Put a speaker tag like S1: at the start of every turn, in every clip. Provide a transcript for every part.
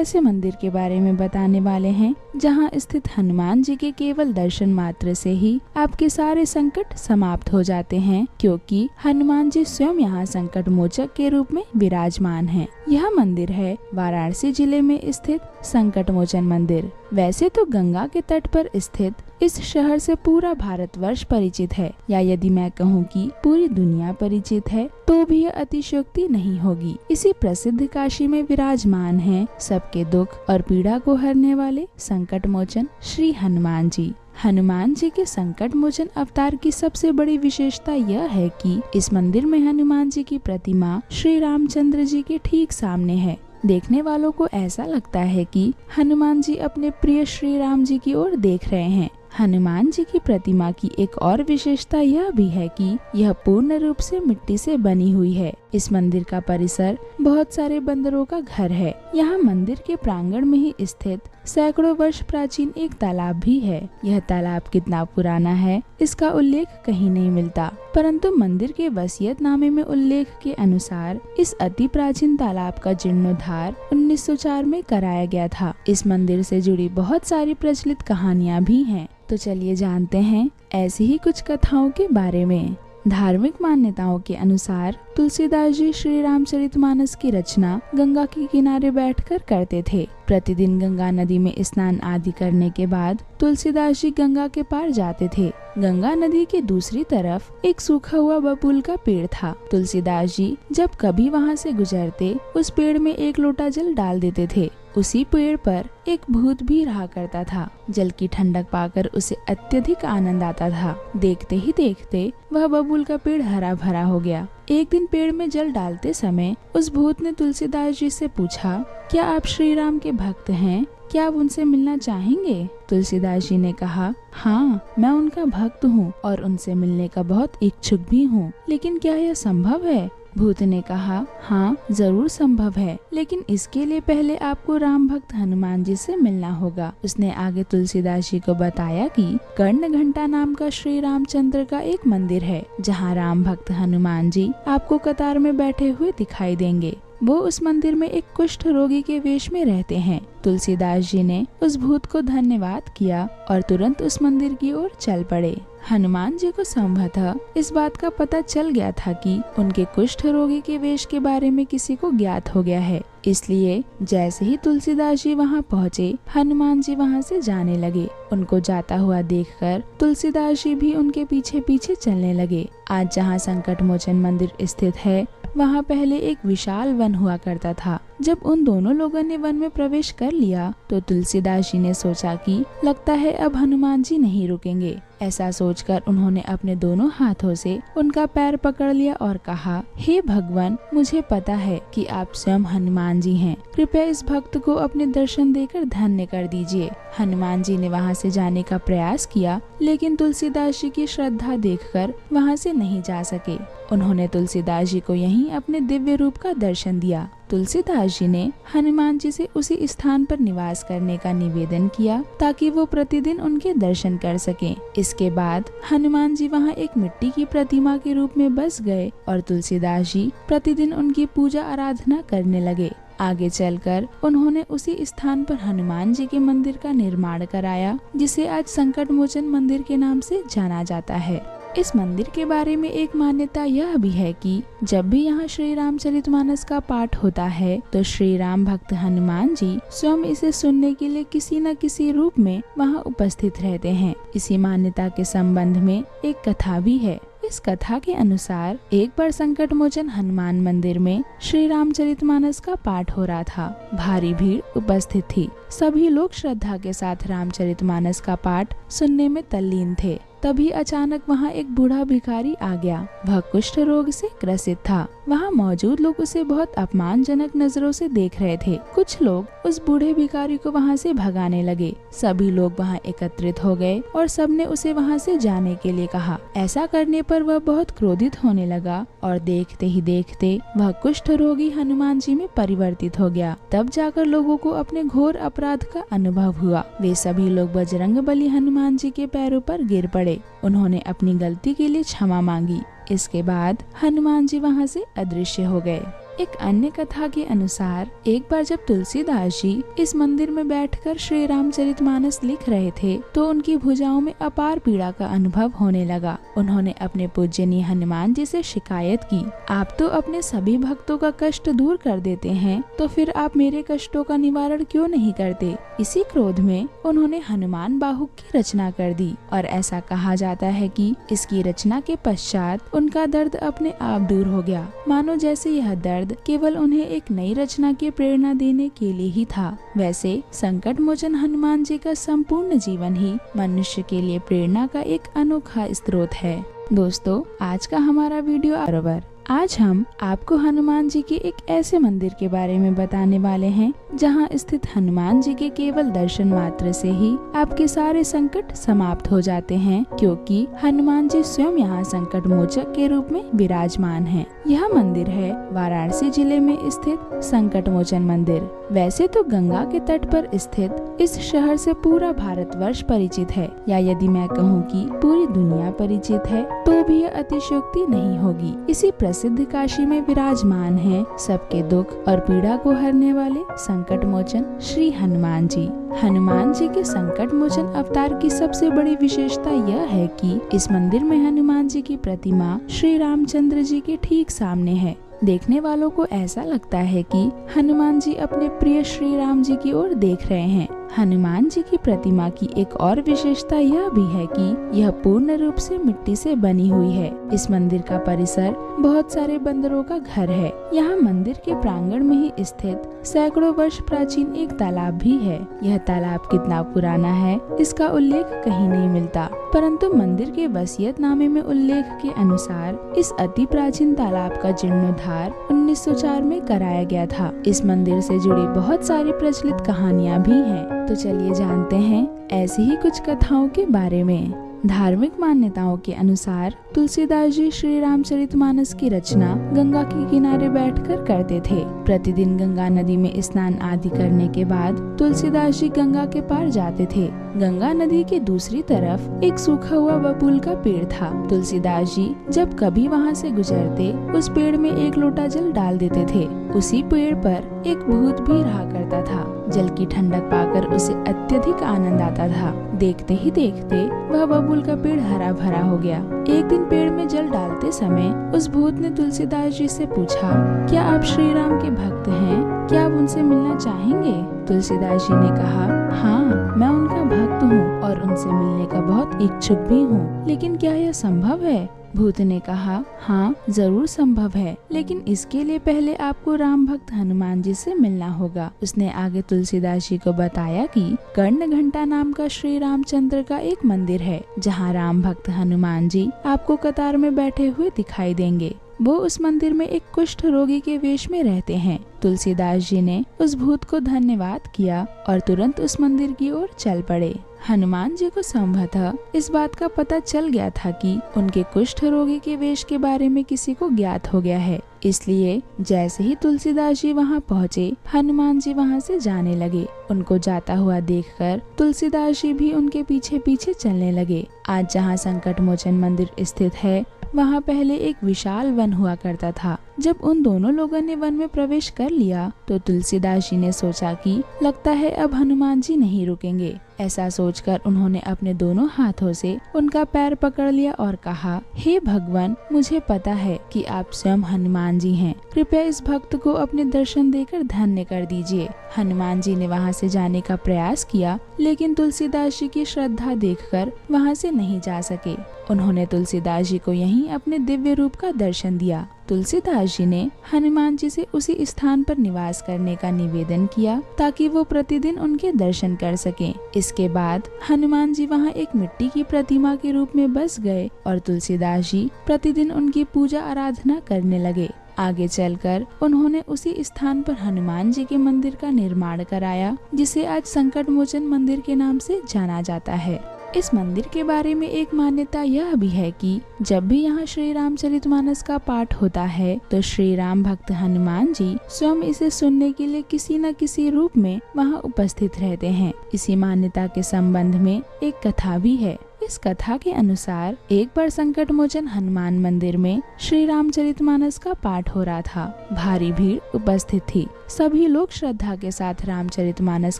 S1: ऐसे मंदिर के बारे में बताने वाले हैं जहां स्थित हनुमान जी के केवल दर्शन मात्र से ही आपके सारे संकट समाप्त हो जाते हैं, क्योंकि हनुमान जी स्वयं यहाँ संकट मोचक के रूप में विराजमान हैं। यह मंदिर है वाराणसी जिले में स्थित संकट मोचन मंदिर। वैसे तो गंगा के तट पर स्थित इस शहर से पूरा भारतवर्ष परिचित है, या यदि मैं कहूँ कि पूरी दुनिया परिचित है, तो भी यह अतिशयोक्ति नहीं होगी। इसी प्रसिद्ध काशी में विराजमान हैं सबके दुख और पीड़ा को हरने वाले संकट मोचन श्री हनुमान जी। हनुमान जी के संकट मोचन अवतार की सबसे बड़ी विशेषता यह है कि इस मंदिर में हनुमान जी की प्रतिमा श्री रामचंद्र जी के ठीक सामने है। देखने वालों को ऐसा लगता है कि हनुमान जी अपने प्रिय श्री राम जी की ओर देख रहे हैं। हनुमान जी की प्रतिमा की एक और विशेषता यह भी है कि यह पूर्ण रूप से मिट्टी से बनी हुई है। इस मंदिर का परिसर बहुत सारे बंदरों का घर है। यहाँ मंदिर के प्रांगण में ही स्थित सैकड़ों वर्ष प्राचीन एक तालाब भी है। यह तालाब कितना पुराना है इसका उल्लेख कहीं नहीं मिलता, परंतु मंदिर के वसीयतनामे में उल्लेख के अनुसार इस अति प्राचीन तालाब का जीर्णोद्धार 1904 में कराया गया था। इस मंदिर से जुड़ी बहुत सारी प्रचलित कहानियाँ भी हैं। तो चलिए जानते हैं ऐसी ही कुछ कथाओं के बारे में। धार्मिक मान्यताओं के अनुसार तुलसीदास जी श्री रामचरितमानस की रचना गंगा के किनारे बैठकर करते थे। प्रतिदिन गंगा नदी में स्नान आदि करने के बाद तुलसीदास जी गंगा के पार जाते थे। गंगा नदी के दूसरी तरफ एक सूखा हुआ बबूल का पेड़ था। तुलसीदास जी जब कभी वहां से गुजरते उस पेड़ में एक लोटा जल डाल देते थे। उसी पेड़ पर एक भूत भी रहा करता था। जल की ठंडक पाकर उसे अत्यधिक आनंद आता था। देखते ही देखते वह बबूल का पेड़ हरा भरा हो गया। एक दिन पेड़ में जल डालते समय उस भूत ने तुलसीदास जी से पूछा, क्या आप श्री राम के भक्त हैं? क्या आप उनसे मिलना चाहेंगे? तुलसीदास जी ने कहा, हाँ, मैं उनका भक्त हूँ और उनसे मिलने का बहुत इच्छुक भी हूँ, लेकिन क्या यह संभव है? भूत ने कहा, हाँ, जरूर संभव है, लेकिन इसके लिए पहले आपको राम भक्त हनुमान जी से मिलना होगा। उसने आगे तुलसीदास जी को बताया कि कर्ण घंटा नाम का श्री रामचंद्र का एक मंदिर है, जहाँ राम भक्त हनुमान जी आपको कतार में बैठे हुए दिखाई देंगे। वो उस मंदिर में एक कुष्ठ रोगी के वेश में रहते हैं। तुलसीदास जी ने उस भूत को धन्यवाद किया और तुरंत उस मंदिर की ओर चल पड़े। हनुमान जी को संभवतः इस बात का पता चल गया था कि उनके कुष्ठ रोगी के वेश के बारे में किसी को ज्ञात हो गया है, इसलिए जैसे ही तुलसीदास जी वहां पहुँचे, हनुमान जी वहां से जाने लगे। उनको जाता हुआ देखकर तुलसीदास जी भी उनके पीछे पीछे चलने लगे। आज जहाँ संकट मोचन मंदिर स्थित है, वहाँ पहले एक विशाल वन हुआ करता था। जब उन दोनों लोगों ने वन में प्रवेश कर लिया तो तुलसीदास जी ने सोचा कि लगता है अब हनुमान जी नहीं रुकेंगे। ऐसा सोचकर उन्होंने अपने दोनों हाथों से उनका पैर पकड़ लिया और कहा, हे भगवान, मुझे पता है कि आप स्वयं हनुमान जी हैं। कृपया इस भक्त को अपने दर्शन देकर धन्य कर दीजिए। हनुमान जी ने वहाँ से जाने का प्रयास किया, लेकिन तुलसीदास जी की श्रद्धा देखकर वहाँ से नहीं जा सके। उन्होंने तुलसीदास जी को यहीं अपने दिव्य रूप का दर्शन दिया। तुलसीदास जी ने हनुमान जी से उसी स्थान पर निवास करने का निवेदन किया ताकि वो प्रतिदिन उनके दर्शन कर सकें। इसके बाद हनुमान जी वहाँ एक मिट्टी की प्रतिमा के रूप में बस गए और तुलसीदास जी प्रतिदिन उनकी पूजा आराधना करने लगे। आगे चलकर उन्होंने उसी स्थान पर हनुमान जी के मंदिर का निर्माण कराया, जिसे आज संकट मोचन मंदिर के नाम से जाना जाता है। इस मंदिर के बारे में एक मान्यता यह भी है कि जब भी यहाँ श्री रामचरितमानस का पाठ होता है तो श्री राम भक्त हनुमान जी स्वयं इसे सुनने के लिए किसी न किसी रूप में वहाँ उपस्थित रहते हैं। इसी मान्यता के संबंध में एक कथा भी है। इस कथा के अनुसार एक बार संकट मोचन हनुमान मंदिर में श्री रामचरितमानस का पाठ हो रहा था। भारी भीड़ उपस्थित थी। सभी लोग श्रद्धा के साथ रामचरितमानस का पाठ सुनने में तल्लीन थे। तभी अचानक वहाँ एक बूढ़ा भिखारी आ गया। वह कुष्ठ रोग से ग्रसित था। वहाँ मौजूद लोग उसे बहुत अपमानजनक नजरों से देख रहे थे। कुछ लोग उस बूढ़े भिखारी को वहाँ से भगाने लगे। सभी लोग वहाँ एकत्रित हो गए और सबने उसे वहाँ से जाने के लिए कहा। ऐसा करने पर वह बहुत क्रोधित होने लगा और देखते ही देखते वह कुष्ठ रोगी हनुमान जी में परिवर्तित हो गया। तब जाकर लोगों को अपने घोर अपराध का अनुभव हुआ। वे सभी लोग बजरंगबली हनुमान जी के पैरों पर गिर पड़े। उन्होंने अपनी गलती के लिए क्षमा मांगी। इसके बाद हनुमान जी वहाँ से अदृश्य हो गए। एक अन्य कथा के अनुसार एक बार जब तुलसीदास जी इस मंदिर में बैठकर श्री रामचरितमानस लिख रहे थे तो उनकी भुजाओं में अपार पीड़ा का अनुभव होने लगा। उन्होंने अपने पूजनीय हनुमान जी से शिकायत की, आप तो अपने सभी भक्तों का कष्ट दूर कर देते हैं, तो फिर आप मेरे कष्टों का निवारण क्यों नहीं करते। इसी क्रोध में उन्होंने हनुमान बाहुक की रचना कर दी और ऐसा कहा जाता है कि इसकी रचना के पश्चात उनका दर्द अपने आप दूर हो गया, मानो जैसे यह दर्द केवल उन्हें एक नई रचना की प्रेरणा देने के लिए ही था। वैसे संकट मोचन हनुमान जी का संपूर्ण जीवन ही मनुष्य के लिए प्रेरणा का एक अनोखा स्रोत है। दोस्तों, आज का हमारा वीडियो बराबर। आज हम आपको हनुमान जी के एक ऐसे मंदिर के बारे में बताने वाले हैं जहां स्थित हनुमान जी के केवल दर्शन मात्र से ही आपके सारे संकट समाप्त हो जाते हैं, क्योंकि हनुमान जी स्वयं यहां संकट मोचक के रूप में विराजमान हैं। यह मंदिर है वाराणसी जिले में स्थित संकट मोचन मंदिर। वैसे तो गंगा के तट पर स्थित इस शहर से पूरा भारतवर्ष परिचित है, या यदि मैं कहूँ कि पूरी दुनिया परिचित है तो भी यह अतिशयोक्ति नहीं होगी। इसी प्रसिद्ध काशी में विराजमान है सबके दुख और पीड़ा को हरने वाले संकट मोचन श्री हनुमान जी। हनुमान जी के संकट मोचन अवतार की सबसे बड़ी विशेषता यह है कि इस मंदिर में हनुमान जी की प्रतिमा श्री रामचंद्र जी के ठीक सामने है। देखने वालों को ऐसा लगता है कि हनुमान जी अपने प्रिय श्री राम जी की ओर देख रहे हैं। हनुमान जी की प्रतिमा की एक और विशेषता यह भी है कि यह पूर्ण रूप से मिट्टी से बनी हुई है। इस मंदिर का परिसर बहुत सारे बंदरों का घर है। यहाँ मंदिर के प्रांगण में ही स्थित सैकड़ों वर्ष प्राचीन एक तालाब भी है। यह तालाब कितना पुराना है इसका उल्लेख कहीं नहीं मिलता, परंतु मंदिर के वसीयतनामे में उल्लेख के अनुसार इस अति प्राचीन तालाब का जीर्णोद्धार 1904 में कराया गया था। इस मंदिर से जुड़ी बहुत सारी प्रचलित कहानियाँ भी हैं। तो चलिए जानते हैं ऐसी ही कुछ कथाओं के बारे में। धार्मिक मान्यताओं के अनुसार तुलसीदास जी श्री रामचरितमानस की रचना गंगा के किनारे बैठकर करते थे। प्रतिदिन गंगा नदी में स्नान आदि करने के बाद तुलसीदास जी गंगा के पार जाते थे। गंगा नदी के दूसरी तरफ एक सूखा हुआ बबूल का पेड़ था। तुलसीदास जी जब कभी वहाँ से गुजरते उस पेड़ में एक लोटा जल डाल देते थे। उसी पेड़ पर एक भूत भी रहा करता था। जल की ठंडक पाकर उसे अत्यधिक आनंद आता था। देखते ही देखते वह बबूल का पेड़ हरा भरा हो गया। एक दिन पेड़ में जल डालते समय उस भूत ने तुलसीदास जी से पूछा, क्या आप श्री राम के भक्त हैं? क्या आप उनसे मिलना चाहेंगे? तुलसीदास जी ने कहा, हाँ, मैं उनका भक्त हूँ और उनसे मिलने का बहुत इच्छुक भी हूँ, लेकिन क्या यह संभव है? भूत ने कहा, हाँ, जरूर संभव है, लेकिन इसके लिए पहले आपको राम भक्त हनुमान जी से मिलना होगा। उसने आगे तुलसीदास जी को बताया कि कर्ण घंटा नाम का श्री रामचंद्र का एक मंदिर है, जहाँ राम भक्त हनुमान जी आपको कतार में बैठे हुए दिखाई देंगे। वो उस मंदिर में एक कुष्ठ रोगी के वेश में रहते हैं। तुलसीदास जी ने उस भूत को धन्यवाद किया और तुरंत उस मंदिर की ओर चल पड़े। हनुमान जी को संभवतः इस बात का पता चल गया था कि उनके कुष्ठ रोगी के वेश के बारे में किसी को ज्ञात हो गया है, इसलिए जैसे ही तुलसीदास जी वहां पहुंचे, हनुमान जी वहां से जाने लगे। उनको जाता हुआ देखकर तुलसीदास जी भी उनके पीछे पीछे चलने लगे। आज जहां संकट मोचन मंदिर स्थित है, वहाँ पहले एक विशाल वन हुआ करता था। जब उन दोनों लोगों ने वन में प्रवेश कर लिया तो तुलसीदास जी ने सोचा कि लगता है अब हनुमान जी नहीं रुकेंगे। ऐसा सोचकर उन्होंने अपने दोनों हाथों से उनका पैर पकड़ लिया और कहा, हे भगवान, मुझे पता है कि आप स्वयं हनुमान जी हैं। कृपया इस भक्त को अपने दर्शन देकर धन्य कर दीजिए। हनुमान जी ने वहाँ से जाने का प्रयास किया, लेकिन तुलसीदास जी की श्रद्धा देखकर वहाँ से नहीं जा सके। उन्होंने तुलसीदास जी को यहीं अपने दिव्य रूप का दर्शन दिया। तुलसीदास जी ने हनुमान जी से उसी स्थान पर निवास करने का निवेदन किया ताकि वो प्रतिदिन उनके दर्शन कर सकें। इसके बाद हनुमान जी वहाँ एक मिट्टी की प्रतिमा के रूप में बस गए और तुलसीदास जी प्रतिदिन उनकी पूजा आराधना करने लगे। आगे चलकर उन्होंने उसी स्थान पर हनुमान जी के मंदिर का निर्माण कराया, जिसे आज संकट मोचन मंदिर के नाम से जाना जाता है। इस मंदिर के बारे में एक मान्यता यह भी है कि जब भी यहाँ श्री रामचरितमानस का पाठ होता है तो श्री राम भक्त हनुमान जी स्वयं इसे सुनने के लिए किसी न किसी रूप में वहाँ उपस्थित रहते हैं। इसी मान्यता के संबंध में एक कथा भी है। इस कथा के अनुसार एक बार संकट मोचन हनुमान मंदिर में श्री रामचरितमानस का पाठ हो रहा था। भारी भीड़ उपस्थित थी। सभी लोग श्रद्धा के साथ रामचरितमानस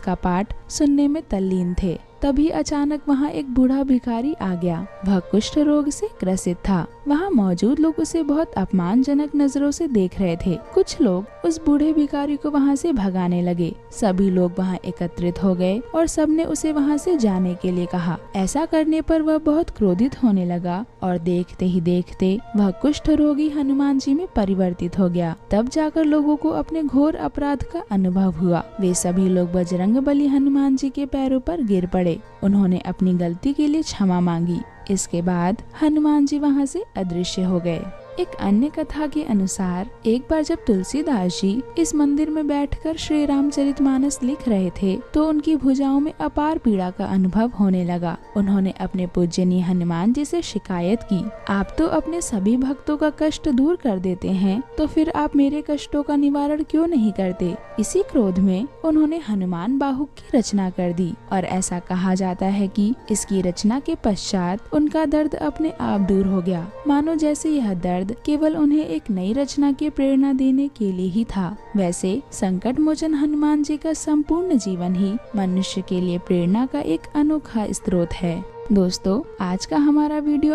S1: का पाठ सुनने में तल्लीन थे। तभी अचानक वहाँ एक बूढ़ा भिखारी आ गया। वह कुष्ठ रोग से ग्रसित था। वहाँ मौजूद लोग उसे बहुत अपमानजनक नजरों से देख रहे थे। कुछ लोग उस बूढ़े भिखारी को वहाँ से भगाने लगे। सभी लोग वहाँ एकत्रित हो गए और सबने उसे वहाँ से जाने के लिए कहा। ऐसा करने पर वह बहुत क्रोधित होने लगा और देखते ही देखते वह कुष्ठ रोगी हनुमान जी में परिवर्तित हो गया। तब जाकर लोगों को अपने घोर अपराध का अनुभव हुआ। वे सभी लोग बजरंगबली हनुमान जी के पैरों पर गिर पड़े। उन्होंने अपनी गलती के लिए क्षमा मांगी। इसके बाद हनुमान जी वहाँ से अदृश्य हो गए। एक अन्य कथा के अनुसार एक बार जब तुलसीदास जी इस मंदिर में बैठकर श्री रामचरितमानस लिख रहे थे तो उनकी भुजाओं में अपार पीड़ा का अनुभव होने लगा। उन्होंने अपने पूजनीय हनुमान जी से शिकायत की, आप तो अपने सभी भक्तों का कष्ट दूर कर देते हैं, तो फिर आप मेरे कष्टों का निवारण क्यों नहीं करते। इसी क्रोध में उन्होंने हनुमान बाहुक की रचना कर दी और ऐसा कहा जाता है कि इसकी रचना के पश्चात उनका दर्द अपने आप दूर हो गया, मानो जैसे यह दर्द केवल उन्हें एक नई रचना की प्रेरणा देने के लिए ही था। वैसे संकट मोचन हनुमान जी का संपूर्ण जीवन ही मनुष्य के लिए प्रेरणा का एक अनोखा स्रोत है। दोस्तों, आज का हमारा वीडियो